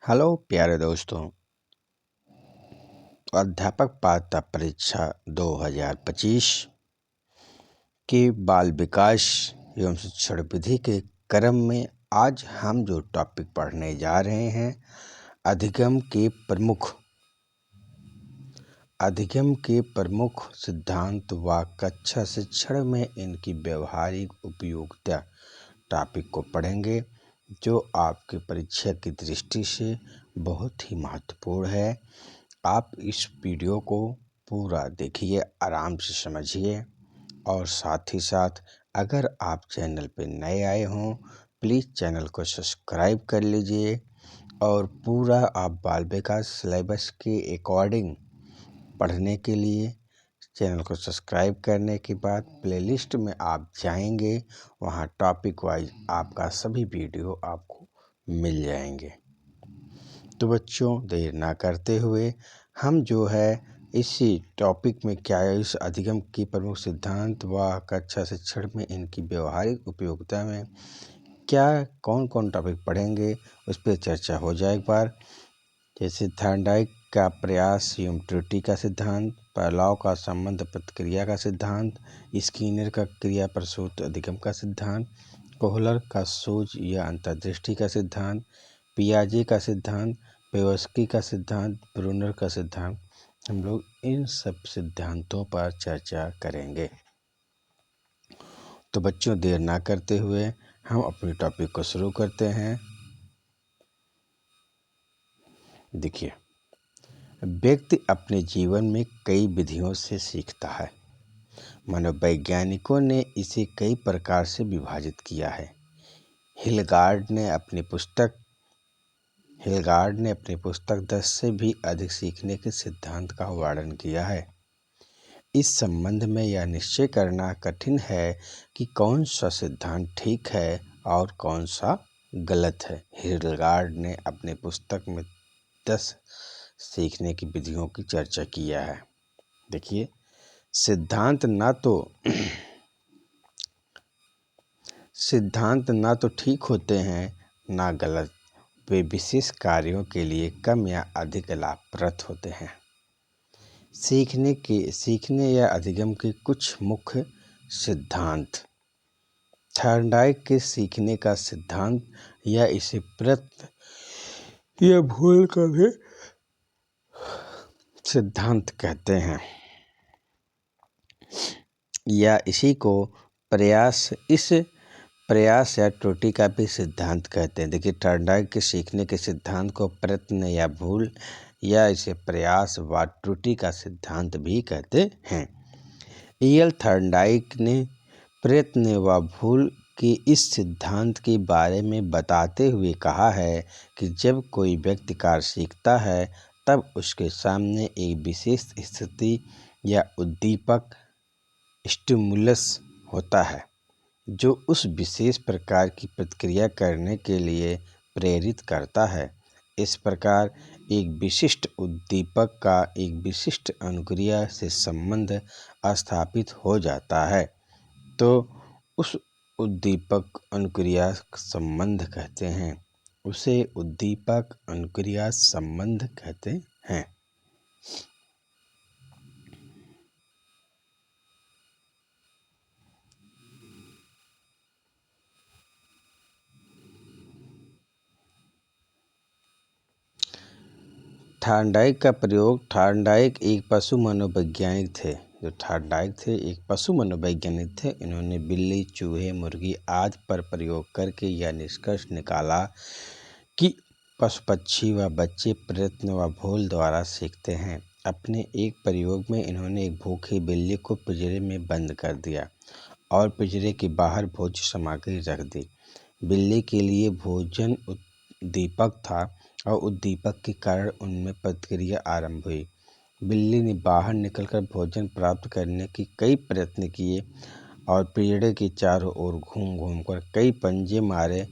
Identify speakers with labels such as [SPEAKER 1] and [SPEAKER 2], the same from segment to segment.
[SPEAKER 1] Hello प्यारे दोस्तों। अध्यापक पात्रता परीक्षा 2025 के बाल विकास एवं शिक्षण विधि के क्रम में आज हम जो टॉपिक पढ़ने जा रहे हैं अधिगम के प्रमुख सिद्धांत व कक्षा शिक्षण में इनकी व्यवहारिक उपयोगिता टॉपिक को पढ़ेंगे, जो आपके परीक्षा की दृष्टि से बहुत ही महत्वपूर्ण है। आप इस वीडियो को पूरा देखिए, आराम से समझिए और साथ ही साथ अगर आप चैनल पर नए आए हों प्लीज़ चैनल को सब्सक्राइब कर लीजिए और पूरा आप बाल विकास सिलेबस के अकॉर्डिंग पढ़ने के लिए चैनल को सब्सक्राइब करने के बाद प्लेलिस्ट में आप जाएंगे, वहां टॉपिक वाइज आपका सभी वीडियो आपको मिल जाएंगे। तो बच्चों, देर ना करते हुए हम जो है इसी टॉपिक में क्या है, इस अधिगम की प्रमुख सिद्धांत व कक्षा शिक्षण में इनकी व्यवहारिक उपयोगिता में क्या कौन कौन टॉपिक पढ़ेंगे उस पर चर्चा हो जाए एक बार। जैसे थॉर्नडाइक का प्रयास एवं त्रुटि का सिद्धांत, पहलाव का संबंध प्रतिक्रिया का सिद्धांत, स्किनर का क्रिया प्रसूत अधिगम का सिद्धांत, कोहलर का सूझ या अंतर्दृष्टि का सिद्धांत, पियाजे का सिद्धांत, पेवस्की का सिद्धांत, ब्रूनर का सिद्धांत, हम लोग इन सब सिद्धांतों पर चर्चा करेंगे। तो बच्चों, देर ना करते हुए हम अपने टॉपिक को शुरू करते हैं। देखिए, व्यक्ति अपने जीवन में कई विधियों से सीखता है। मनोवैज्ञानिकों ने इसे कई प्रकार से विभाजित किया है। हिलगार्ड ने अपनी पुस्तक 10 से भी अधिक सीखने के सिद्धांत का वर्णन किया है। इस संबंध में यह निश्चय करना कठिन है कि कौन सा सिद्धांत ठीक है और कौन सा गलत है। हिलगार्ड ने अपनी पुस्तक में 10 सीखने की विधियों की चर्चा किया है। देखिए, सिद्धांत ना तो ठीक होते हैं ना गलत, वे विशेष कार्यों के लिए कम या अधिक लाभप्रद होते हैं। सीखने या अधिगम के कुछ मुख्य सिद्धांत। थॉर्नडाइक के सीखने का सिद्धांत या इसे प्रयत्न या भूल का भी सिद्धांत कहते हैं, या इसी को प्रयास या त्रुटि का भी सिद्धांत कहते हैं। देखिए, थॉर्नडाइक के सीखने के सिद्धांत को प्रयत्न या भूल या इसे प्रयास व त्रुटि का सिद्धांत भी कहते हैं। ईएल थॉर्नडाइक ने प्रयत्न व भूल के इस सिद्धांत के बारे में बताते हुए कहा है कि जब कोई व्यक्ति कार्य सीखता है तब उसके सामने एक विशेष स्थिति या उद्दीपक स्टिमुलस होता है जो उस विशेष प्रकार की प्रतिक्रिया करने के लिए प्रेरित करता है। इस प्रकार एक विशिष्ट उद्दीपक का एक विशिष्ट अनुक्रिया से संबंध स्थापित हो जाता है, तो उस उद्दीपक अनुक्रिया संबंध कहते हैं। उसे उद्दीपक अनुक्रिया संबंध कहते हैं। थॉर्नडाइक का प्रयोग। थॉर्नडाइक एक पशु मनोवैज्ञानिक थे। इन्होंने बिल्ली, चूहे, मुर्गी आदि पर प्रयोग करके यह निष्कर्ष निकाला कि पशु पक्षी व बच्चे प्रयत्न व भूल द्वारा सीखते हैं। अपने एक प्रयोग में इन्होंने एक भूखी बिल्ली को पिंजरे में बंद कर दिया और पिंजरे के बाहर भोज्य सामग्री रख दी। बिल्ली के लिए भोजन उद्दीपक था और उद्दीपक के कारण उनमें प्रतिक्रिया आरंभ हुई। बिल्ली ने बाहर निकलकर भोजन प्राप्त करने के कई प्रयत्न किए और पिंजरे के चारों ओर घूम घूमकर कई पंजे मारे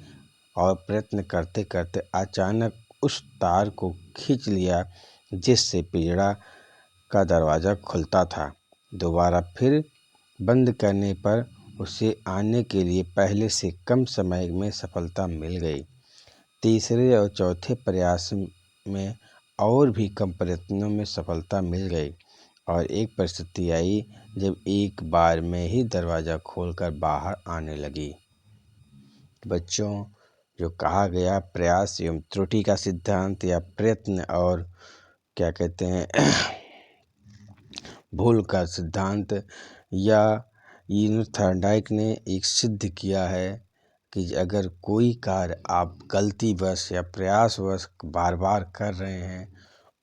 [SPEAKER 1] और प्रयत्न करते करते अचानक उस तार को खींच लिया जिससे पिंजरा का दरवाज़ा खुलता था। दोबारा फिर बंद करने पर उसे आने के लिए पहले से कम समय में सफलता मिल गई। तीसरे और चौथे प्रयास में और भी कम प्रयत्नों में सफलता मिल गई और एक परिस्थिति आई जब एक बार में ही दरवाज़ा खोलकर बाहर आने लगी। बच्चों, जो कहा गया प्रयास एवं त्रुटि का सिद्धांत या प्रयत्न और क्या कहते हैं भूल का सिद्धांत, या थॉर्नडाइक ने एक सिद्ध किया है कि अगर कोई कार्य आप गलतीवश या प्रयासवश बार बार कर रहे हैं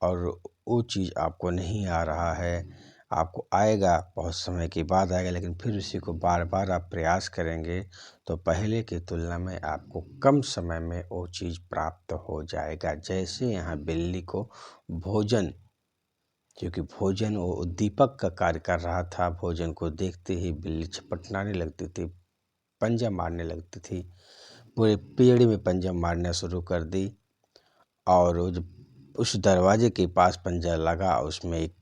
[SPEAKER 1] और वो चीज़ आपको नहीं आ रहा है, आपको आएगा, बहुत समय के बाद आएगा, लेकिन फिर उसी को बार बार आप प्रयास करेंगे तो पहले की तुलना में आपको कम समय में वो चीज़ प्राप्त हो जाएगा। जैसे यहाँ बिल्ली को भोजन, क्योंकि भोजन वो उद्दीपक का कार्य कर रहा था, भोजन को देखते ही बिल्ली छपटनाने लगती थी, पंजा मारने लगती थी, पूरे पेड़ में पंजा मारना शुरू कर दी और उस दरवाजे के पास पंजा लगा, उसमें एक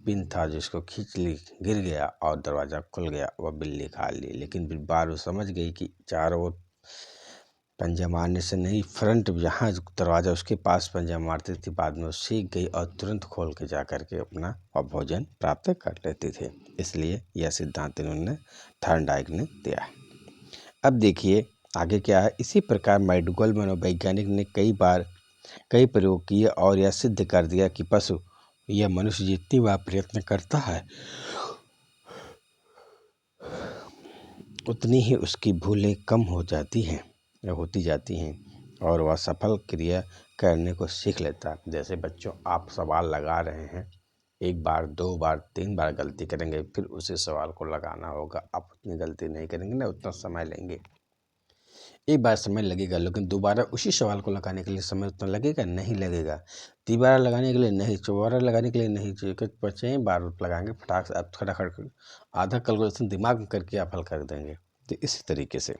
[SPEAKER 1] पिन था जिसको खींच ली, गिर गया और दरवाज़ा खुल गया, वह बिल्ली खा ली। लेकिन फिर बार वो समझ गई कि चारों ओर पंजा मारने से नहीं, फ्रंट जहाँ दरवाज़ा उसके पास पंजा मारती थी, बाद में वो सीख गई और तुरंत खोल के जा कर के अपना और भोजन प्राप्त कर लेते थे। इसलिए यह सिद्धांत इन्होंने थॉर्नडाइक ने दिया। अब देखिए आगे क्या है। इसी प्रकार मैकडॉगल मनोवैज्ञानिक ने कई प्रयोग किए और यह सिद्ध कर दिया कि पशु या मनुष्य जितनी बार प्रयत्न करता है उतनी ही उसकी भूलें कम हो जाती हैं या होती जाती हैं और वह सफल क्रिया करने को सीख लेता है। जैसे बच्चों, आप सवाल लगा रहे हैं, एक बार, दो बार, तीन बार गलती करेंगे, फिर उसी सवाल को लगाना होगा। आप उतनी गलती नहीं करेंगे ना, उतना समय लेंगे। एक बार समय लगेगा, लेकिन दोबारा उसी सवाल को लगाने के लिए समय उतना लगेगा नहीं, लगेगा। दोबारा लगाने के लिए नहीं, चौबारा लगाने के लिए नहीं चाहिए, 5 बार लगाएंगे, फटाक से आप खटाखट आधा कैलकुलेशन दिमाग में करके आप हल कर देंगे। तो इस तरीके से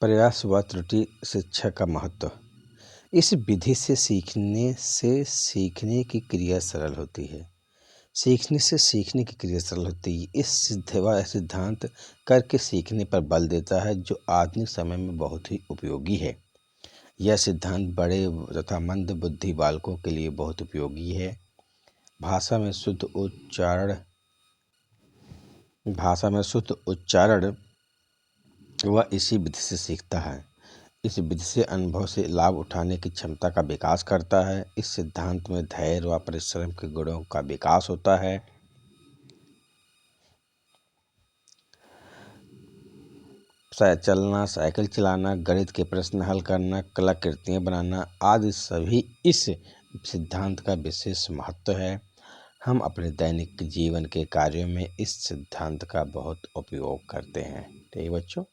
[SPEAKER 1] प्रयास व त्रुटि शिक्षा का महत्व। इस विधि से सीखने की क्रिया सरल होती है। सीखने से सीखने की क्रिया सरल होती है। इस सिद्धांत करके सीखने पर बल देता है, जो आधुनिक समय में बहुत ही उपयोगी है। यह सिद्धांत बड़े तथा मंद बुद्धि बालकों के लिए बहुत उपयोगी है। भाषा में शुद्ध उच्चारण वह इसी विधि से सीखता है। इस विधि से अनुभव से लाभ उठाने की क्षमता का विकास करता है। इस सिद्धांत में धैर्य व परिश्रम के गुणों का विकास होता है। चलना, साइकिल चलाना, गणित के प्रश्न हल करना, कलाकृतियाँ बनाना आदि सभी इस सिद्धांत का विशेष महत्व है। हम अपने दैनिक जीवन के कार्यों में इस सिद्धांत का बहुत उपयोग करते हैं। ठीक है बच्चों,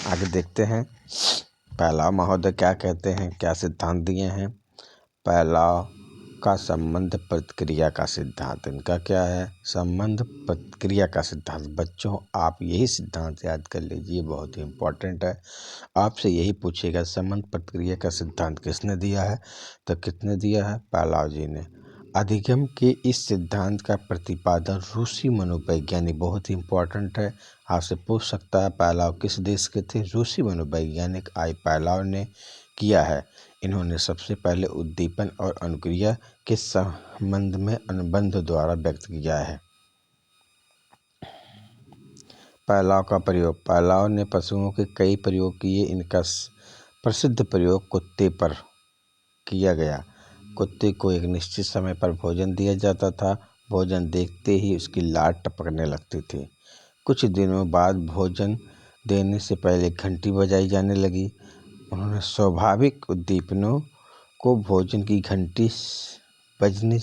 [SPEAKER 1] आगे देखते हैं पहला महोदय क्या कहते हैं, क्या सिद्धांत दिए हैं। पहला का संबंध प्रतिक्रिया का सिद्धांत। इनका क्या है, संबंध प्रतिक्रिया का सिद्धांत। बच्चों, आप यही सिद्धांत याद कर लीजिए, बहुत ही इम्पोर्टेंट है। आपसे यही पूछेगा संबंध प्रतिक्रिया का सिद्धांत किसने दिया है, तो किसने दिया है, पावलोव जी ने। अधिगम के इस सिद्धांत का प्रतिपादन रूसी मनोवैज्ञानिक, बहुत ही इम्पोर्टेंट है, आपसे पूछ सकता है पावलोव किस देश के थे, रूसी मनोवैज्ञानिक पावलोव ने किया है। इन्होंने सबसे पहले उद्दीपन और अनुक्रिया के संबंध में अनुबंध द्वारा व्यक्त किया है। पावलोव का प्रयोग। पावलोव ने पशुओं के कई प्रयोग किए। इनका प्रसिद्ध प्रयोग कुत्ते पर किया गया। कुत्ते को एक निश्चित समय पर भोजन दिया जाता था। भोजन देखते ही उसकी लार टपकने लगती थी। कुछ दिनों बाद भोजन देने से पहले घंटी बजाई जाने लगी। उन्होंने स्वाभाविक उद्दीपनों को भोजन की घंटी बजने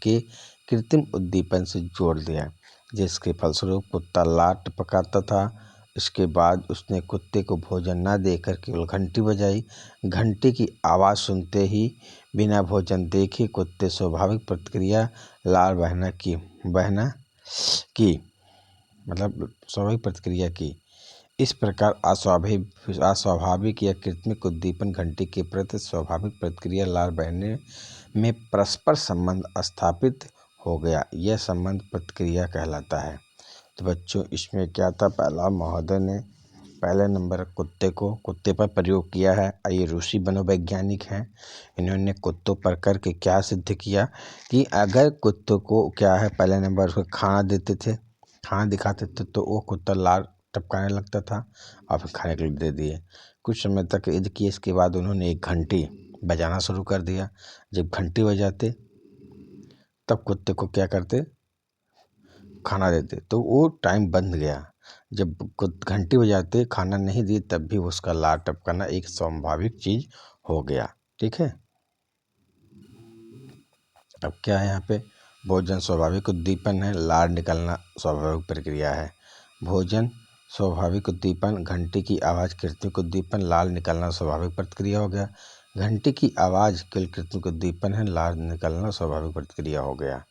[SPEAKER 1] के कृत्रिम उद्दीपन से जोड़ दिया, जिसके फलस्वरूप कुत्ता लार टपकाता था। इसके बाद उसने कुत्ते को भोजन न देकर केवल घंटी बजाई। घंटी की आवाज़ सुनते ही बिना भोजन देखे कुत्ते स्वाभाविक प्रतिक्रिया लार बहना की स्वाभाविक प्रतिक्रिया की। इस प्रकार अस्वाभाविक या कृत्रिम उद्दीपन घंटी के प्रति स्वाभाविक प्रतिक्रिया लार बहने में परस्पर संबंध स्थापित हो गया। यह संबंध प्रतिक्रिया कहलाता है। तो बच्चों इसमें क्या था, पहला महोदय ने पहले नंबर कुत्ते पर प्रयोग किया है। ये रूसी मनोवैज्ञानिक हैं। इन्होंने कुत्तों पर करके क्या सिद्ध किया कि अगर कुत्तों को क्या है, पहले नंबर उसको खाना देते थे, खाना दिखाते थे तो वो कुत्ता लार टपकाने लगता था और फिर खाने के लिए दे दिए। कुछ समय तक यदि किए, इसके बाद उन्होंने एक घंटी बजाना शुरू कर दिया। जब घंटी बजाते तब कुत्ते को क्या करते, खाना देते, तो वो टाइम बंद गया। जब घंटी बजाते खाना नहीं दिए तब भी उसका लार टपकाना एक स्वाभाविक चीज हो गया। ठीक है। अब क्या है, यहाँ पे भोजन स्वाभाविक उद्दीपन है, लार निकलना स्वाभाविक प्रक्रिया है। भोजन स्वाभाविक उद्दीपन, घंटी की आवाज़ कृत्रिम उद्दीपन, लार निकलना स्वाभाविक प्रतिक्रिया हो गया। घंटी की आवाज़ केवल कृत्रिम उद्दीपन है, लार निकलना स्वाभाविक प्रतिक्रिया हो गया।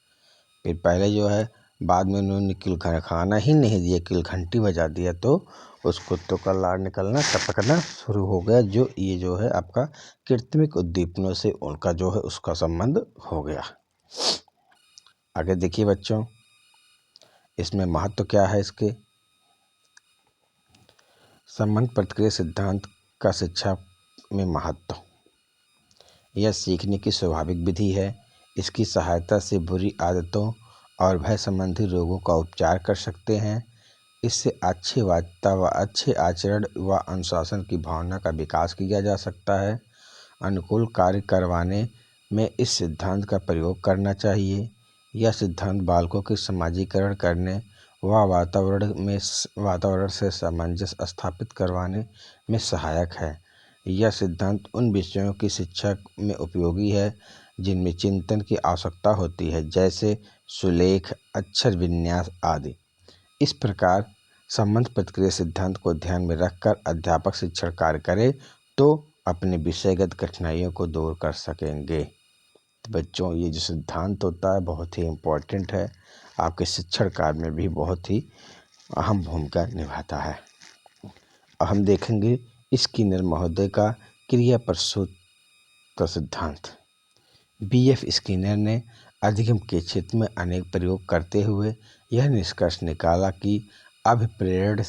[SPEAKER 1] फिर पहले जो है, बाद में उन्होंने खाना ही नहीं दिया, केवल घंटी बजा दिया तो उस कुत्तों का लार निकलना टपकना शुरू हो गया। जो ये जो है आपका कृत्रिम उद्दीपनों से उनका जो है उसका संबंध हो गया। आगे देखिए बच्चों, इसमें महत्व क्या है, इसके संबंध प्रतिक्रिया सिद्धांत का शिक्षा में महत्व। यह सीखने की स्वाभाविक विधि है। इसकी सहायता से बुरी आदतों और भय संबंधी रोगों का उपचार कर सकते हैं। इससे अच्छी वार्ता व अच्छे आचरण व अनुशासन की भावना का विकास किया जा सकता है। अनुकूल कार्य करवाने में इस सिद्धांत का प्रयोग करना चाहिए। यह सिद्धांत बालकों के समाजीकरण करने व वातावरण से सामंजस्य स्थापित करवाने में सहायक है। यह सिद्धांत उन विषयों की शिक्षा में उपयोगी है जिनमें चिंतन की आवश्यकता होती है, जैसे सुलेख, अक्षर विन्यास आदि। इस प्रकार संबंध प्रतिक्रिया सिद्धांत को ध्यान में रखकर अध्यापक शिक्षण कार्य करे तो अपने विषयगत कठिनाइयों को दूर कर सकेंगे। तो बच्चों, ये जो सिद्धांत होता है बहुत ही इम्पोर्टेंट है, आपके शिक्षण कार्य में भी बहुत ही अहम भूमिका निभाता है। अब हम देखेंगे स्किनर महोदय का क्रिया प्रसूत का सिद्धांत। BF स्किनर ने अधिगम के क्षेत्र में अनेक प्रयोग करते हुए यह निष्कर्ष निकाला कि अभिप्रेरण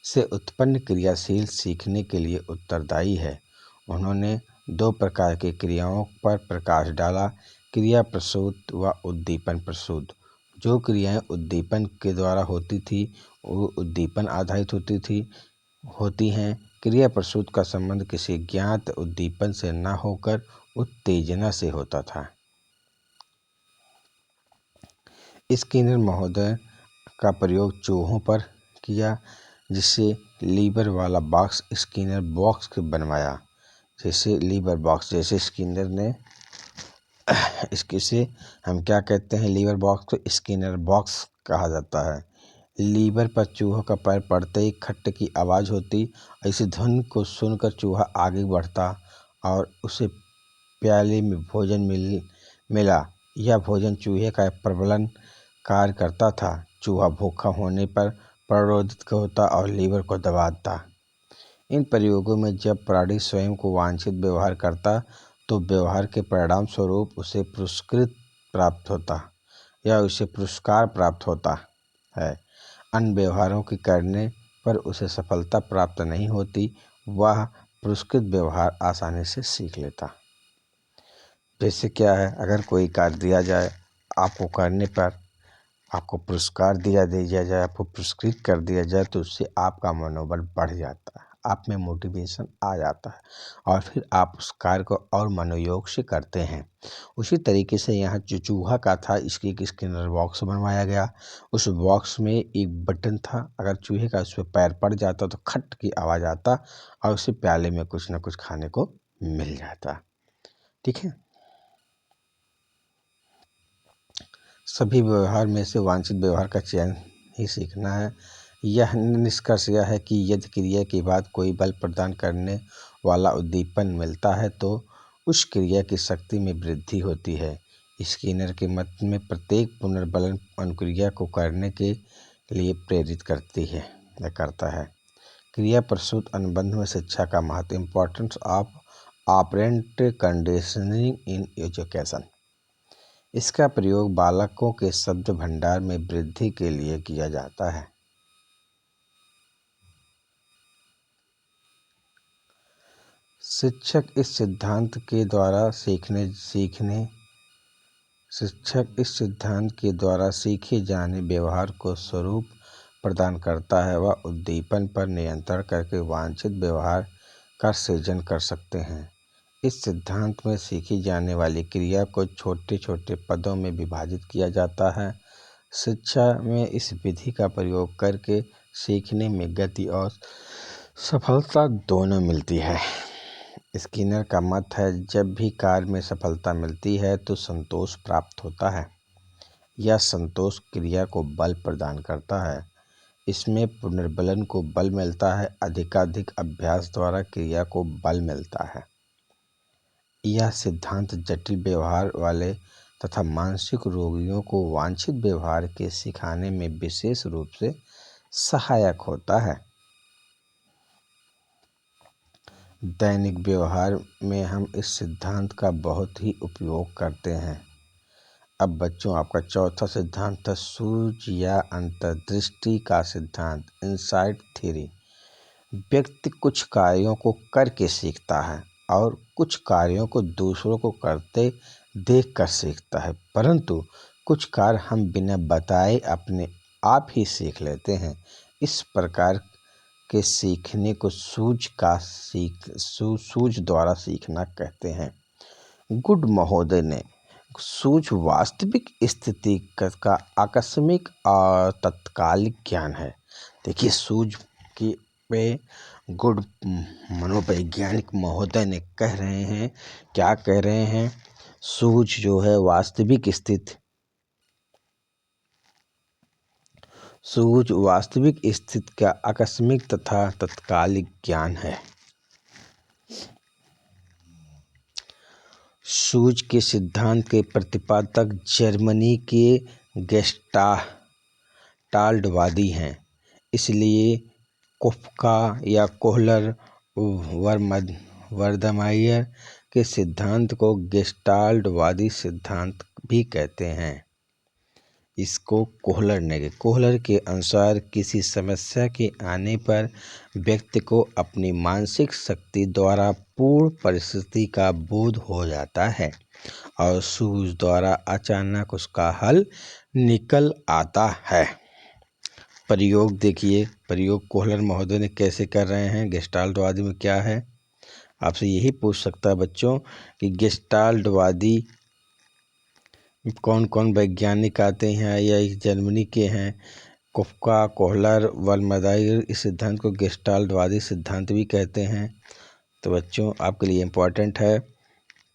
[SPEAKER 1] से उत्पन्न क्रियाशील सीखने के लिए उत्तरदायी है। उन्होंने 2 प्रकार की क्रियाओं पर प्रकाश डाला, क्रिया प्रसूत व उद्दीपन प्रसूत। जो क्रियाएं उद्दीपन के द्वारा होती थी वो उद्दीपन आधारित होती हैं। क्रिया प्रसूत का संबंध किसी ज्ञात उद्दीपन से न होकर उत्तेजना से होता था। स्किनर महोदय का प्रयोग चूहों पर किया, जिससे लीवर वाला बॉक्स स्किनर बॉक्स बनवाया। जैसे लीवर बॉक्स, जैसे स्किनर ने इसके हम क्या कहते हैं, लीवर बॉक्स को स्किनर बॉक्स कहा जाता है। लीवर पर चूहों का पैर पड़ते ही खट्ट की आवाज़ होती। ऐसी ध्वनि को सुनकर चूहा आगे बढ़ता और उसे प्याले में भोजन मिला। यह भोजन चूहे का प्रबलन कार्य करता था। चूहा भूखा होने पर प्ररोदित होता और लीवर को दबाता। इन प्रयोगों में जब प्राणी स्वयं को वांछित व्यवहार करता तो व्यवहार के परिणाम स्वरूप उसे पुरस्कार प्राप्त होता है। अन्य व्यवहारों के करने पर उसे सफलता प्राप्त नहीं होती, वह पुरस्कृत व्यवहार आसानी से सीख लेता। जैसे क्या है, अगर कोई कार्य दिया जाए, आपको करने पर आपको पुरस्कार दिया जाए, आपको पुरस्कृत कर दिया जाए तो उससे आपका मनोबल बढ़ जाता है, आप में मोटिवेशन आ जाता है और फिर आप उस कार्य को और मनोयोग से करते हैं। उसी तरीके से यहाँ जो चूहा का था, इसकी एक स्किनर बॉक्स बनवाया गया। उस बॉक्स में एक बटन था, अगर चूहे का उस पर पैर पड़ जाता तो खट की आवाज़ आता और उसे प्याले में कुछ न कुछ खाने को मिल जाता। ठीक है। सभी व्यवहार में से वांछित व्यवहार का चयन ही सीखना है। यह निष्कर्ष यह है कि यदि क्रिया के बाद कोई बल प्रदान करने वाला उद्दीपन मिलता है तो उस क्रिया की शक्ति में वृद्धि होती है। स्किनर के मत में प्रत्येक पुनर्बलन अनुक्रिया को करने के लिए प्रेरित करता है। क्रिया प्रसूत अनुबंध में शिक्षा का महत्व, importance of operant conditioning in education. इसका प्रयोग बालकों के शब्द भंडार में वृद्धि के लिए किया जाता है। शिक्षक इस सिद्धांत के द्वारा सीखे जाने व्यवहार को स्वरूप प्रदान करता है। वह उद्दीपन पर नियंत्रण करके वांछित व्यवहार का सृजन कर सकते हैं। इस सिद्धांत में सीखी जाने वाली क्रिया को छोटे छोटे पदों में विभाजित किया जाता है। शिक्षा में इस विधि का प्रयोग करके सीखने में गति और सफलता दोनों मिलती है। स्किनर का मत है, जब भी कार्य में सफलता मिलती है तो संतोष प्राप्त होता है। यह संतोष क्रिया को बल प्रदान करता है। इसमें पुनर्बलन को बल मिलता है। अधिकाधिक अभ्यास द्वारा क्रिया को बल मिलता है। यह सिद्धांत जटिल व्यवहार वाले तथा मानसिक रोगियों को वांछित व्यवहार के सिखाने में विशेष रूप से सहायक होता है। दैनिक व्यवहार में हम इस सिद्धांत का बहुत ही उपयोग करते हैं। अब बच्चों, आपका चौथा सिद्धांत है सूझ या अंतर्दृष्टि का सिद्धांत, इनसाइट थ्योरी। व्यक्ति कुछ कार्यों को करके सीखता है और कुछ कार्यों को दूसरों को करते देखकर सीखता है, परंतु कुछ कार्य हम बिना बताए अपने आप ही सीख लेते हैं। इस प्रकार के सीखने को सूझ द्वारा सीखना कहते हैं। गुड महोदय ने सूझ वास्तविक स्थिति का आकस्मिक और तत्कालिक ज्ञान है। देखिए, सूझ की पे गुड मनोवैज्ञानिक महोदय ने कह रहे हैं, क्या कह रहे हैं? सूझ जो है वास्तविक स्थिति का आकस्मिक तथा तत्कालिक ज्ञान है। सूझ के सिद्धांत के प्रतिपादक जर्मनी के गेस्टाल्टवादी हैं। इसलिए काफ्का या कोहलर वर्दमायर के सिद्धांत को गेस्टाल्टवादी सिद्धांत भी कहते हैं। इसको कोहलर के अनुसार किसी समस्या के आने पर व्यक्ति को अपनी मानसिक शक्ति द्वारा पूर्ण परिस्थिति का बोध हो जाता है और सूझ द्वारा अचानक उसका हल निकल आता है। प्रयोग देखिए, प्रयोग कोहलर महोदय ने कैसे कर रहे हैं। गेस्टाल्टवादी में क्या है, आपसे यही पूछ सकता है बच्चों कि गेस्टाल्टवादी कौन कौन वैज्ञानिक आते हैं या इस जर्मनी के हैं। काफ्का, कोहलर, वर्दमायर इस सिद्धांत को गेस्टाल्टवादी सिद्धांत भी कहते हैं। तो बच्चों, आपके लिए इम्पोर्टेंट है।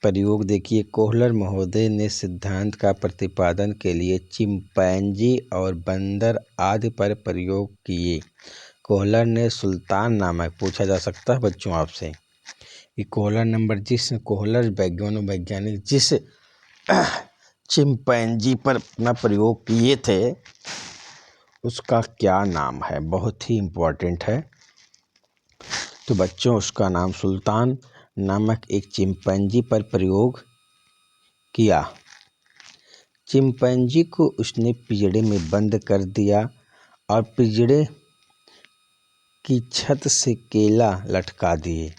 [SPEAKER 1] प्रयोग देखिए, कोहलर महोदय ने सिद्धांत का प्रतिपादन के लिए चिंपैंजी और बंदर आदि पर प्रयोग किए। कोहलर ने सुल्तान नामक, पूछा जा सकता है बच्चों आपसे कि कोहलर वैज्ञानिक जिस चिंपैंजी पर अपना प्रयोग किए थे उसका क्या नाम है, बहुत ही इम्पोर्टेंट है। तो बच्चों, उसका नाम सुल्तान नामक एक चिंपैंजी पर प्रयोग किया। चिंपैंजी को उसने पिंजड़े में बंद कर दिया और पिंजड़े की छत से केला लटका दिए।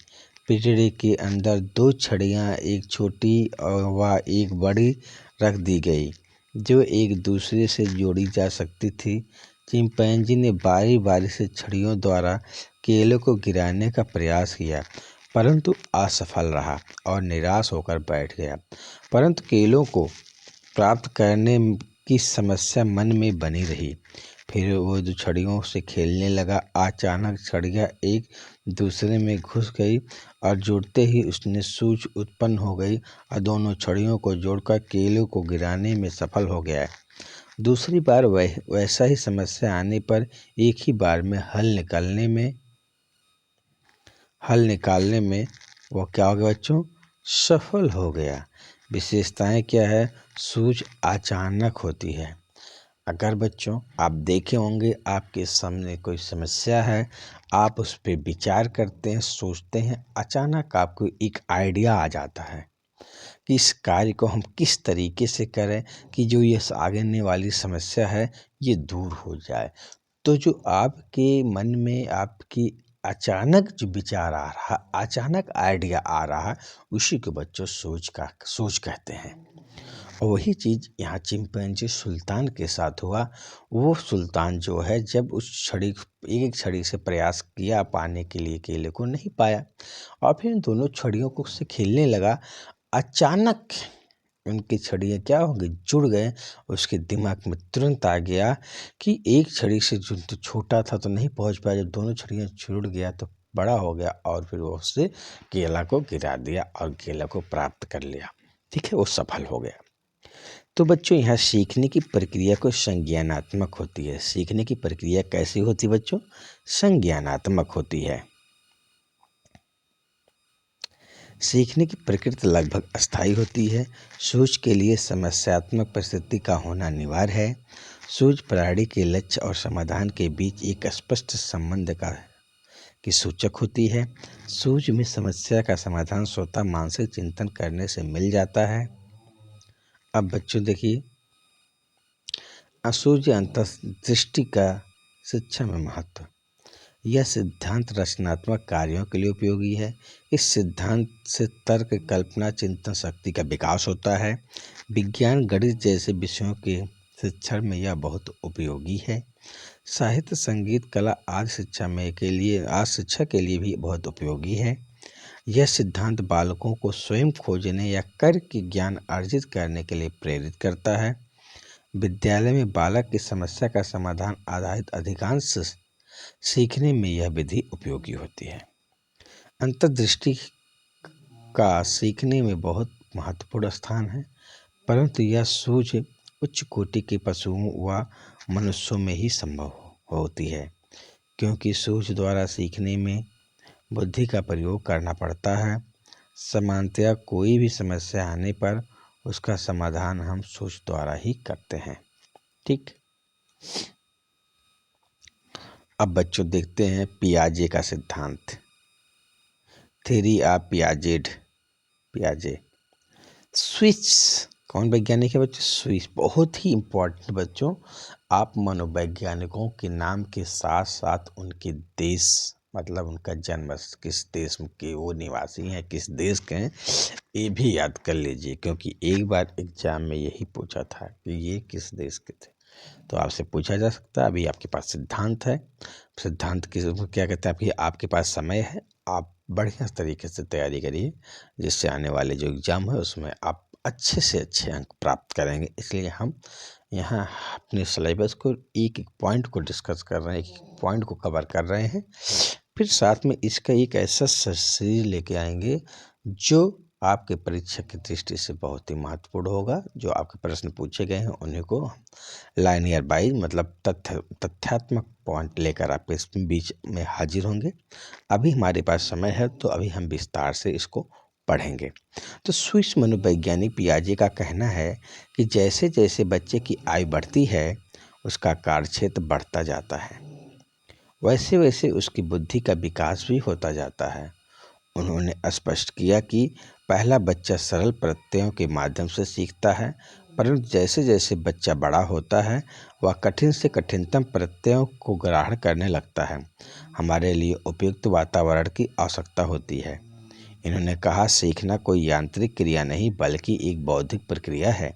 [SPEAKER 1] पिंजड़े के अंदर 2 छड़ियाँ, एक छोटी व एक बड़ी, रख दी गई जो एक दूसरे से जोड़ी जा सकती थी। चिंपैंजी ने बारी बारी से छड़ियों द्वारा केलों को गिराने का प्रयास किया, परंतु असफल रहा और निराश होकर बैठ गया। परंतु केलों को प्राप्त करने की समस्या मन में बनी रही। फिर वो जो छड़ियों से खेलने लगा। अचानक छड़ियाँ एक दूसरे में घुस गई और जुड़ते ही उसने सूझ उत्पन्न हो गई और दोनों छड़ियों को जोड़कर केलों को गिराने में सफल हो गया। दूसरी बार वैसा ही समस्या आने पर एक ही बार में हल निकालने में वो क्या हो गया बच्चों, सफल हो गया। विशेषताएं क्या है, सूझ अचानक होती है। अगर बच्चों आप देखे होंगे आपके सामने कोई समस्या है, आप उस पर विचार करते हैं, सोचते हैं, अचानक आपको एक आइडिया आ जाता है कि इस कार्य को हम किस तरीके से करें कि जो ये आगे आने वाली समस्या है ये दूर हो जाए। तो जो आपके मन में आपकी अचानक जो विचार आ रहा, अचानक आइडिया आ रहा, उसी को बच्चों सोच कहते हैं। और वही चीज़ यहाँ चिंपैंजी सुल्तान के साथ हुआ। वो सुल्तान जो है जब उस एक छड़ी से प्रयास किया पाने के लिए, केले को नहीं पाया और फिर इन दोनों छड़ियों को से खेलने लगा। अचानक उनकी छड़ियाँ क्या हो गई, जुड़ गए। उसके दिमाग में तुरंत आ गया कि एक छड़ी से जो तो छोटा था तो नहीं पहुंच पाया, जब दोनों छड़ियाँ जुड़ गया तो बड़ा हो गया और फिर वो उससे केला को गिरा दिया और केला को प्राप्त कर लिया। ठीक है, वो सफल हो गया। तो बच्चों यहाँ सीखने की प्रक्रिया को संज्ञानात्मक होती है। सीखने की प्रक्रिया कैसी होती है बच्चों? संज्ञानात्मक होती है। सीखने की प्रकृति लगभग अस्थायी होती है। सोच के लिए समस्यात्मक परिस्थिति का होना अनिवार्य है। सोच प्राणी के लक्ष्य और समाधान के बीच एक स्पष्ट संबंध की सूचक होती है। सोच में समस्या का समाधान स्वतः मानसिक चिंतन करने से मिल जाता है। अब बच्चों देखिए, असूझ अंतर्दृष्टि का शिक्षा में महत्व। यह सिद्धांत रचनात्मक कार्यों के लिए उपयोगी है। इस सिद्धांत से तर्क, कल्पना, चिंतन शक्ति का विकास होता है। विज्ञान, गणित जैसे विषयों के शिक्षण में यह बहुत उपयोगी है। साहित्य, संगीत, कला आदि शिक्षा के लिए भी बहुत उपयोगी है। यह सिद्धांत बालकों को स्वयं खोजने या कर के ज्ञान अर्जित करने के लिए प्रेरित करता है। विद्यालय में बालक की समस्या का समाधान आधारित अधिकांश सीखने में यह विधि उपयोगी होती है। अंतर्दृष्टि का सीखने में बहुत महत्वपूर्ण स्थान है, परंतु यह सूझ उच्च कोटि के पशुओं व मनुष्यों में ही संभव होती है, क्योंकि सूझ द्वारा सीखने में बुद्धि का प्रयोग करना पड़ता है। सामान्यतया कोई भी समस्या आने पर उसका समाधान हम सूझ द्वारा ही करते हैं। ठीक। अब बच्चों देखते हैं पियाजे का सिद्धांत, थ्योरी ऑफ पियाजे। स्विस कौन वैज्ञानिक है बच्चों? स्विस। बहुत ही इम्पोर्टेंट बच्चों, आप मनोवैज्ञानिकों के नाम के साथ साथ उनके देश, मतलब उनका जन्म किस देश के वो निवासी हैं, किस देश के हैं, ये भी याद कर लीजिए, क्योंकि एक बार एग्जाम में यही पूछा था कि ये किस देश के थे, तो आपसे पूछा जा सकता है। अभी आपके पास सिद्धांत है, सिद्धांत की क्या कहते हैं, अभी आपके पास समय है, आप बढ़िया तरीके से तैयारी करिए, जिससे आने वाले जो एग्ज़ाम है उसमें आप अच्छे से अच्छे अंक प्राप्त करेंगे। इसलिए हम यहाँ अपने सिलेबस को एक एक पॉइंट को डिस्कस कर रहे हैं, एक पॉइंट को कवर कर रहे हैं, फिर साथ में इसका एक ऐसा सीरीज लेके आएंगे जो आपके परीक्षा की दृष्टि से बहुत ही महत्वपूर्ण होगा। जो आपके प्रश्न पूछे गए हैं उन्हीं को लाइनियर वाइज, मतलब तथ्यात्मक पॉइंट लेकर आपके इस बीच में हाजिर होंगे। अभी हमारे पास समय है तो अभी हम विस्तार से इसको पढ़ेंगे। तो स्विस मनोवैज्ञानिक पियाजे का कहना है कि जैसे जैसे बच्चे की आयु बढ़ती है उसका कार्यक्षेत्र बढ़ता जाता है, वैसे वैसे उसकी बुद्धि का विकास भी होता जाता है। उन्होंने स्पष्ट किया कि पहला बच्चा सरल प्रत्ययों के माध्यम से सीखता है, परंतु जैसे जैसे बच्चा बड़ा होता है वह कठिन से कठिनतम प्रत्ययों को ग्रहण करने लगता है। हमारे लिए उपयुक्त वातावरण की आवश्यकता होती है। इन्होंने कहा, सीखना कोई यांत्रिक क्रिया नहीं बल्कि एक बौद्धिक प्रक्रिया है,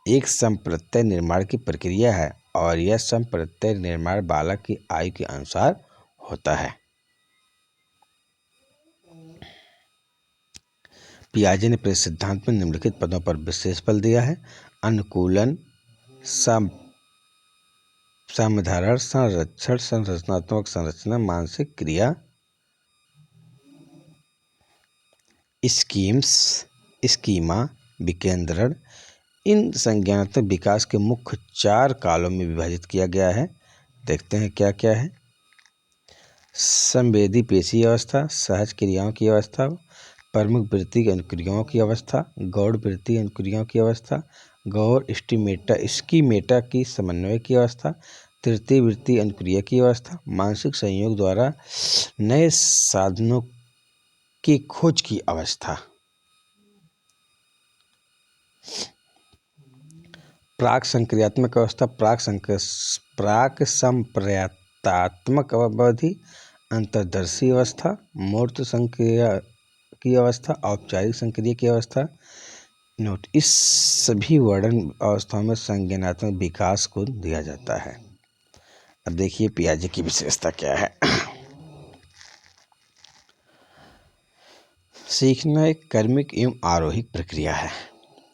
[SPEAKER 1] एक संप्रत्यय निर्माण की प्रक्रिया है, और यह संप्रत्यय निर्माण बालक की आयु के अनुसार होता है। पियाजे ने अपने सिद्धांत में निम्नलिखित पदों पर विशेष बल दिया है: अनुकूलन, सामधारण, संरक्षण, संरचनात्मक संरचना, मानसिक क्रिया, स्कीमा, विकेंद्रण। इन संज्ञानात्मक विकास के मुख्य 4 कालों में विभाजित किया गया है। देखते हैं क्या क्या है। संवेदी पेशी अवस्था, सहज क्रियाओं की अवस्था, प्रमुख वृत्ति अनुक्रियाओं की अवस्था, गौड़ वृत्ति अनुक्रियाओं की अवस्था, गौड़ स्कीमेटा की समन्वय की अवस्था, तृतीय वृत्ति अनुक्रिया की अवस्था, मानसिक संयोग द्वारा नए साधनों की खोज की अवस्था। प्राक संक्रियात्मक अवस्था, प्राक संप्रयातात्मक अवधि, अंतर्दर्शी अवस्था, मूर्त संक्रिया की अवस्था, औपचारिक संक्रिया की अवस्था। नोट, इस सभी वर्णन अवस्थाओं में संज्ञानात्मक विकास को दिया जाता है। अब देखिए पियाजे की विशेषता क्या है। सीखना एक कर्मिक एवं आरोहिक प्रक्रिया है।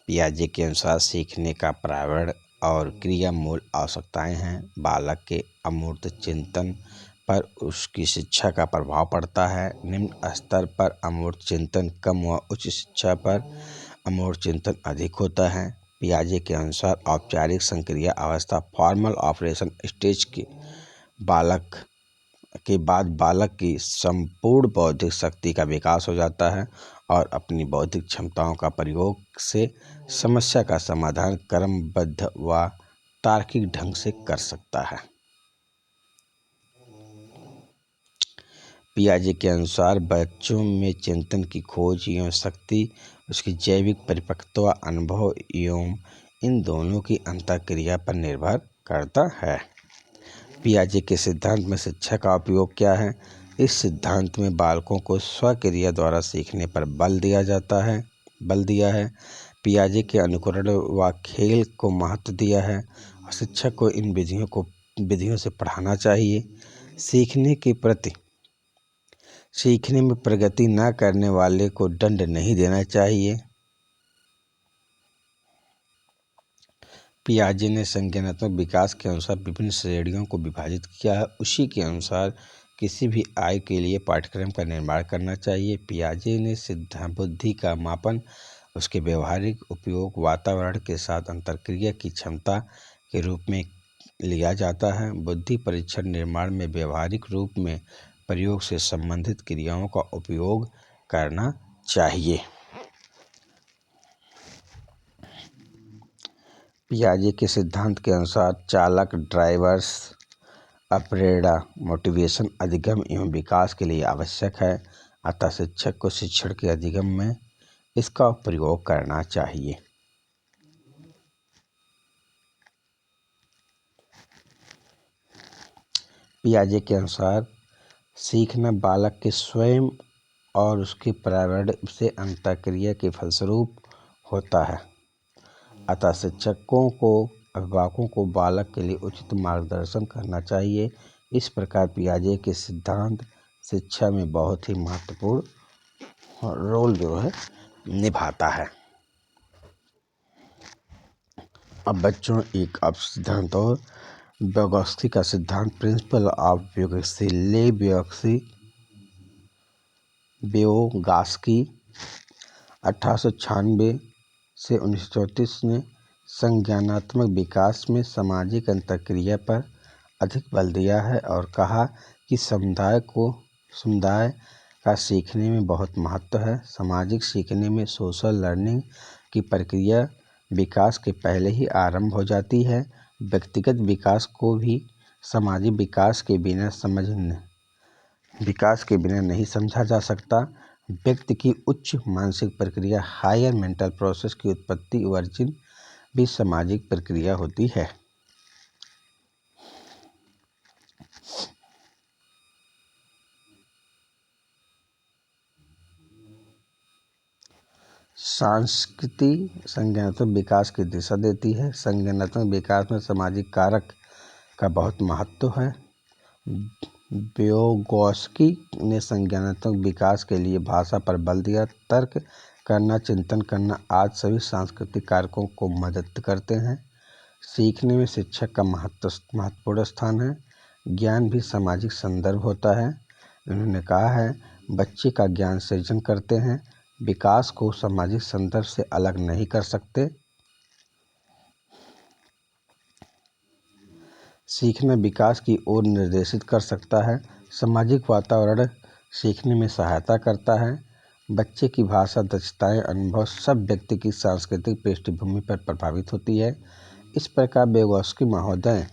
[SPEAKER 1] पियाजे के अनुसार सीखने का प्रावरण और क्रिया मूल आवश्यकताएं हैं। बालक के अमूर्त चिंतन पर उसकी शिक्षा का प्रभाव पड़ता है। निम्न स्तर पर अमूर्त चिंतन कम व उच्च शिक्षा पर अमूर्त चिंतन अधिक होता है। पियाजे के अनुसार औपचारिक संक्रिया अवस्था, फॉर्मल ऑपरेशन स्टेज के बाद बालक की संपूर्ण बौद्धिक शक्ति का विकास हो जाता है और अपनी बौद्धिक क्षमताओं का प्रयोग से समस्या का समाधान क्रमबद्ध व तार्किक ढंग से कर सकता है। पियाजे के अनुसार बच्चों में चिंतन की खोज एवं शक्ति, उसकी जैविक परिपक्वता, अनुभव एवं इन दोनों की अंतःक्रिया पर निर्भर करता है। पियाजे के सिद्धांत में शिक्षा का उपयोग क्या है? इस सिद्धांत में बालकों को स्वक्रिया द्वारा सीखने पर बल दिया है। पियाजे के अनुकरण व खेल को महत्व दिया है और शिक्षक को इन विधियों से पढ़ाना चाहिए। सीखने में प्रगति न करने वाले को दंड नहीं देना चाहिए। पियाजे ने संज्ञानात्मक विकास के अनुसार विभिन्न श्रेणियों को विभाजित किया है। उसी के अनुसार किसी भी आयु के लिए पाठ्यक्रम का निर्माण करना चाहिए। पियाजे ने सिद्धांत बुद्धि का मापन उसके व्यवहारिक उपयोग वातावरण के साथ अंतर्क्रिया की क्षमता के रूप में लिया जाता है। बुद्धि परीक्षण निर्माण में व्यवहारिक रूप में प्रयोग से संबंधित क्रियाओं का उपयोग करना चाहिए। पियाजे के सिद्धांत के अनुसार चालक, ड्राइवर्स, अप्रेरणा, मोटिवेशन अधिगम एवं विकास के लिए आवश्यक है। अतः शिक्षक को शिक्षण के अधिगम में इसका प्रयोग करना चाहिए। पियाजे के अनुसार सीखना बालक के स्वयं और उसके पर्यावरण से अंतःक्रिया के फलस्वरूप होता है। अतः शिक्षकों को, अभिभावकों को बालक के लिए उचित मार्गदर्शन करना चाहिए। इस प्रकार पियाजे के सिद्धांत शिक्षा में बहुत ही महत्वपूर्ण रोल निभाता है। अब बच्चों एक अब सिद्धांत और व्यवस्थी का सिद्धांत, प्रिंसिपल ऑफ व्योगास्की 1896 से 1934 ने संज्ञानात्मक विकास में सामाजिक अंतःक्रिया पर अधिक बल दिया है और कहा कि समुदाय का सीखने में बहुत महत्व है। सामाजिक सीखने में सोशल लर्निंग की प्रक्रिया विकास के पहले ही आरंभ हो जाती है। व्यक्तिगत विकास को भी सामाजिक विकास के बिना नहीं समझा जा सकता। व्यक्ति की उच्च मानसिक प्रक्रिया, हायर मेंटल प्रोसेस की उत्पत्ति, वर्जिन भी सामाजिक प्रक्रिया होती है। संस्कृति संज्ञानात्मक विकास की दिशा देती है। संज्ञानात्मक विकास में सामाजिक कारक का बहुत महत्व है। व्योगोस्की ने संज्ञानात्मक विकास के लिए भाषा पर बल दिया। तर्क करना, चिंतन करना आदि सभी सांस्कृतिक कारकों को मदद करते हैं। सीखने में शिक्षक का महत्वपूर्ण स्थान है। ज्ञान भी सामाजिक संदर्भ होता है। उन्होंने कहा है, बच्चे का ज्ञान सृजन करते हैं, विकास को सामाजिक संदर्भ से अलग नहीं कर सकते। सीखना विकास की ओर निर्देशित कर सकता है। सामाजिक वातावरण सीखने में सहायता करता है। बच्चे की भाषा, दक्षताएं, अनुभव सब व्यक्ति की सांस्कृतिक पृष्ठभूमि पर प्रभावित होती है। इस प्रकार व्योगोस्की महोदय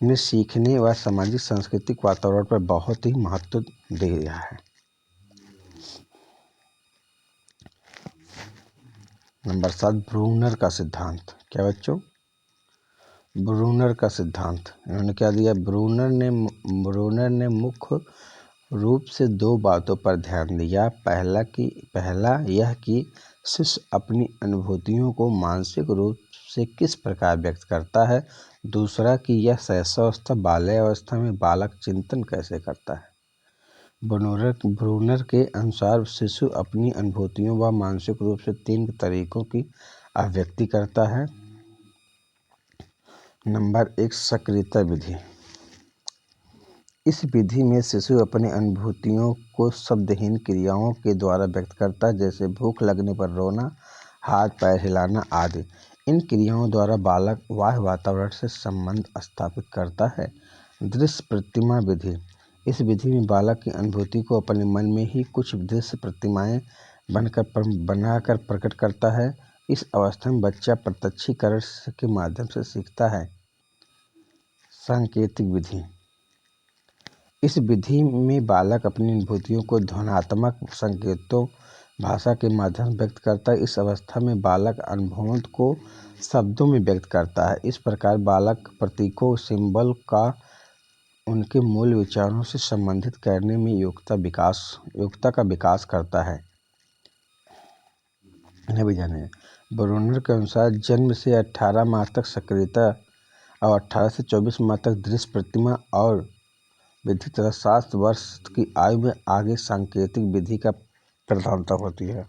[SPEAKER 1] ने सीखने व सामाजिक सांस्कृतिक वातावरण पर बहुत ही महत्व दिया है। नंबर 7 ब्रूनर का सिद्धांत। क्या बच्चों? ब्रूनर का सिद्धांत। इन्होंने क्या दिया? ब्रूनर ने मुख्य रूप से 2 बातों पर ध्यान दिया। पहला यह कि शिशु अपनी अनुभूतियों को मानसिक रूप से किस प्रकार व्यक्त करता है। दूसरा कि यह शैशवावस्था बाल्यावस्था में बालक चिंतन कैसे करता है। ब्रूनर के अनुसार शिशु अपनी अनुभूतियों व मानसिक रूप से 3 तरीकों की अभिव्यक्ति करता है। नंबर 1 सक्रियता विधि। इस विधि में शिशु अपनी अनुभूतियों को शब्दहीन क्रियाओं के द्वारा व्यक्त करता है, जैसे भूख लगने पर रोना, हाथ पैर हिलाना आदि। इन क्रियाओं द्वारा बालक बाह्य वातावरण से संबंध स्थापित करता है। दृश्य प्रतिमा विधि। इस विधि में बालक की अनुभूति को अपने मन में ही कुछ दृश्य प्रतिमाएं बनाकर प्रकट करता है। इस अवस्था में बच्चा प्रत्यक्षीकरण के माध्यम से सीखता है। सांकेतिक विधि। इस विधि में बालक अपनी अनुभूतियों को ध्वन्यात्मक संकेतों भाषा के माध्यम से व्यक्त करता है। इस अवस्था में बालक अनुभवों को शब्दों में व्यक्त करता है। इस प्रकार बालक प्रतीकों सिंबल का उनके मूल विचारों से संबंधित करने में योग्यता का विकास करता है। ब्रूनर के अनुसार जन्म से 18 माह तक सक्रियता और 18 से 24 माह तक दृश्य प्रतिमा और विधि तथा 7 वर्ष की आयु में आगे सांकेतिक विधि का प्रधानता होती है।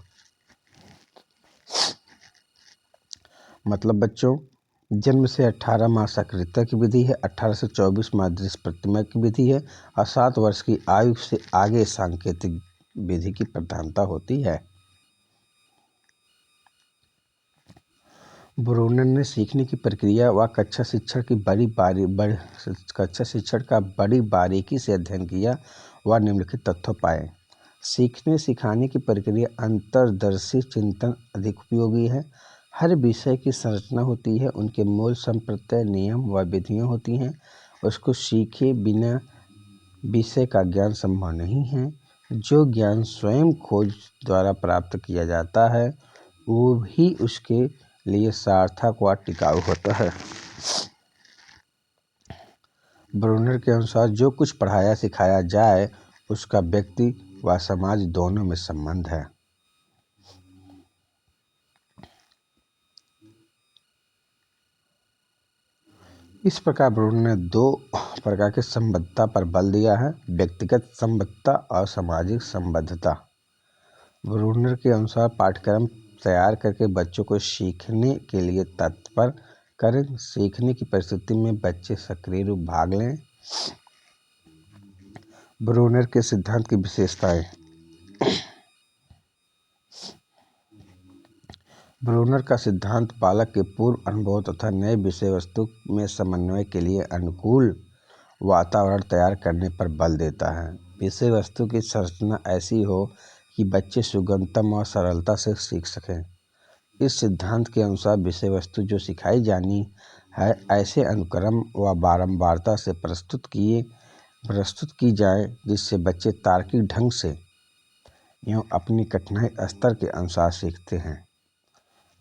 [SPEAKER 1] मतलब बच्चों, जन्म से 18 माह सक्रियता की विधि है, 18 से 24 माह दृश्य प्रतिमा की विधि है और 7 वर्ष की आयु से आगे सांकेतिक विधि की प्रधानता होती है। ब्रूनर ने सीखने की प्रक्रिया व कक्षा शिक्षण का बड़ी बारीकी से अध्ययन किया व निम्नलिखित तथ्य पाए। सीखने सिखाने की प्रक्रिया अंतर्दर्शी चिंतन अधिक उपयोगी है। हर विषय की संरचना होती है, उनके मूल संप्रत्यय नियम व विधियाँ होती हैं। उसको सीखे बिना विषय का ज्ञान संभव नहीं है। जो ज्ञान स्वयं खोज द्वारा प्राप्त किया जाता है वो भी उसके लिए सार्थक व टिकाऊ होता है। ब्रूनर के अनुसार जो कुछ पढ़ाया सिखाया जाए उसका व्यक्ति व समाज दोनों में संबंध है। इस प्रकार ब्रूनर ने 2 प्रकार की संबद्धता पर बल दिया है, व्यक्तिगत संबद्धता और सामाजिक संबद्धता। ब्रूनर के अनुसार पाठ्यक्रम तैयार करके बच्चों को सीखने के लिए तत्पर करें। सीखने की परिस्थिति में बच्चे सक्रिय रूप भाग लें। ब्रूनर के सिद्धांत की विशेषताएं। ब्रूनर का सिद्धांत बालक के पूर्व अनुभव तथा नए विषय वस्तु में समन्वय के लिए अनुकूल वातावरण तैयार करने पर बल देता है। विषय वस्तु की संरचना ऐसी हो कि बच्चे सुगमता और सरलता से सीख सकें। इस सिद्धांत के अनुसार विषय वस्तु जो सिखाई जानी है ऐसे अनुक्रम व बारंबारता से प्रस्तुत की जाए जिससे बच्चे तार्किक ढंग से एवं अपनी कठिनाई स्तर के अनुसार सीखते हैं।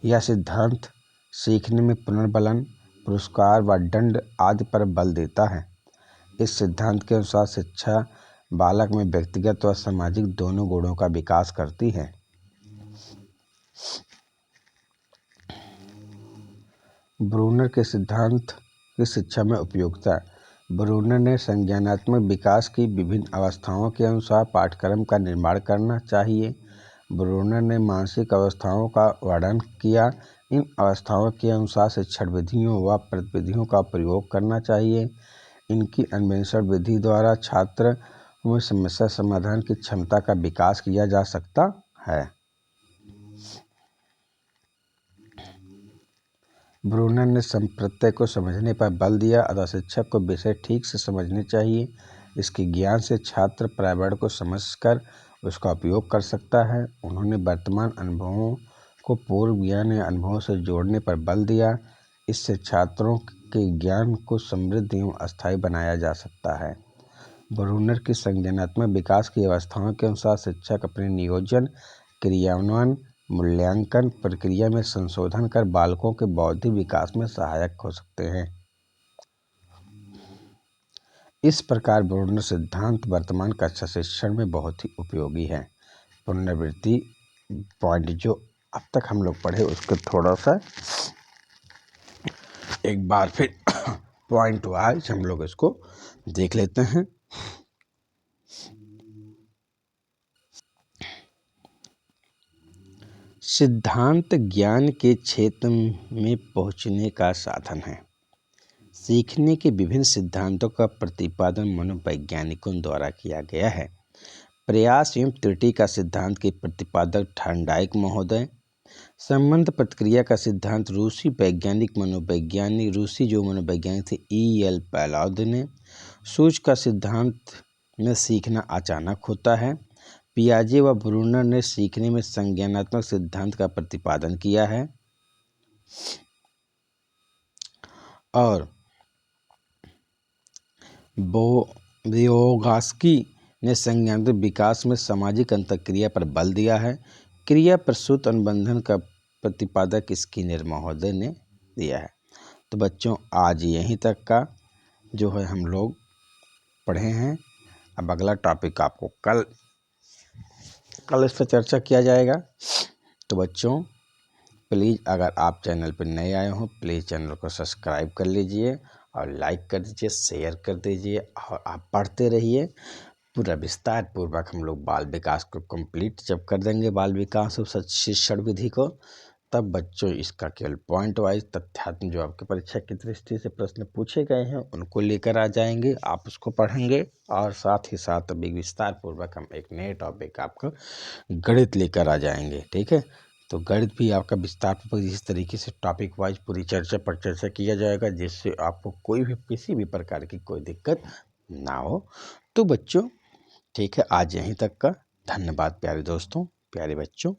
[SPEAKER 1] यह सिद्धांत सीखने में पुनर्बलन, पुरस्कार व दंड आदि पर बल देता है। इस सिद्धांत के अनुसार शिक्षा बालक में व्यक्तिगत व सामाजिक दोनों गुणों का विकास करती है। ब्रूनर के सिद्धांत की शिक्षा में उपयोगिता। ब्रूनर ने संज्ञानात्मक विकास की विभिन्न अवस्थाओं के अनुसार पाठ्यक्रम का निर्माण करना चाहिए। ब्रूनर ने मानसिक अवस्थाओं का वर्णन किया। इन अवस्थाओं के अनुसार शिक्षण विधियों व प्रतिविधियों का प्रयोग करना चाहिए। इनकी अन्वेषण विधि द्वारा छात्र में समस्या समाधान की क्षमता का विकास किया जा सकता है। ब्रूनर ने संप्रत्यय को समझने पर बल दिया, अतः शिक्षक को विषय ठीक से समझने चाहिए। इसके ज्ञान से छात्र पर्यावरण को समझकर उसका उपयोग कर सकता है। उन्होंने वर्तमान अनुभवों को पूर्व ज्ञान या अनुभवों से जोड़ने पर बल दिया। इससे छात्रों के ज्ञान को समृद्ध एवं अस्थायी बनाया जा सकता है। ब्रूनर की संज्ञानात्मक विकास की अवस्थाओं के अनुसार शिक्षक अपने नियोजन, क्रियान्वयन मूल्यांकन प्रक्रिया में संशोधन कर बालकों के बौद्धिक विकास में सहायक हो सकते हैं। इस प्रकार ब्रूनर सिद्धांत वर्तमान कक्षा शिक्षण में बहुत ही उपयोगी है। पुनरावृत्ति पॉइंट जो अब तक हम लोग पढ़े उसको थोड़ा सा एक बार फिर पॉइंट वाइज हम लोग इसको देख लेते हैं। सिद्धांत ज्ञान के क्षेत्र में पहुंचने का साधन है। सीखने के विभिन्न सिद्धांतों का प्रतिपादन मनोवैज्ञानिकों द्वारा किया गया है। प्रयास एवं त्रुटि का सिद्धांत के प्रतिपादक थॉर्नडाइक महोदय। संबंध प्रतिक्रिया का सिद्धांत रूसी मनोवैज्ञानिक थे E.L. पैलाउद ने। सूच का सिद्धांत में सीखना अचानक होता है। पियाजे व ब्रूनर ने सीखने में संज्ञानात्मक सिद्धांत का प्रतिपादन किया है। और vygotsky ने संज्ञानात्मक विकास में सामाजिक अंतःक्रिया पर बल दिया है। क्रिया प्रसूत अनुबंधन का प्रतिपादक स्किनर महोदय ने दिया है। तो बच्चों आज यहीं तक का जो है हम लोग पढ़े हैं। अब अगला टॉपिक आपको कल इस पर चर्चा किया जाएगा। तो बच्चों प्लीज़ अगर आप चैनल पर नए आए हो प्लीज़ चैनल को सब्सक्राइब कर लीजिए और लाइक कर दीजिए, शेयर कर दीजिए और आप पढ़ते रहिए। पूरा विस्तार पूर्वक हम लोग बाल विकास को कंप्लीट जब कर देंगे, बाल विकास और शिक्षण विधि को, तब बच्चों इसका केवल पॉइंट वाइज तथ्यात्मक जो आपके परीक्षा की दृष्टि से प्रश्न पूछे गए हैं उनको लेकर आ जाएंगे, आप उसको पढ़ेंगे। और साथ ही साथ अभी विस्तार पूर्वक हम एक नए टॉपिक आपका गणित लेकर आ जाएंगे। ठीक है, तो गणित भी आपका विस्तार पूर्वक इस तरीके से टॉपिक वाइज पूरी चर्चा पर चर्चा किया जाएगा जिससे आपको कोई भी किसी भी प्रकार की कोई दिक्कत ना हो। तो बच्चों ठीक है, आज यहीं तक का। धन्यवाद प्यारे दोस्तों, प्यारे बच्चों।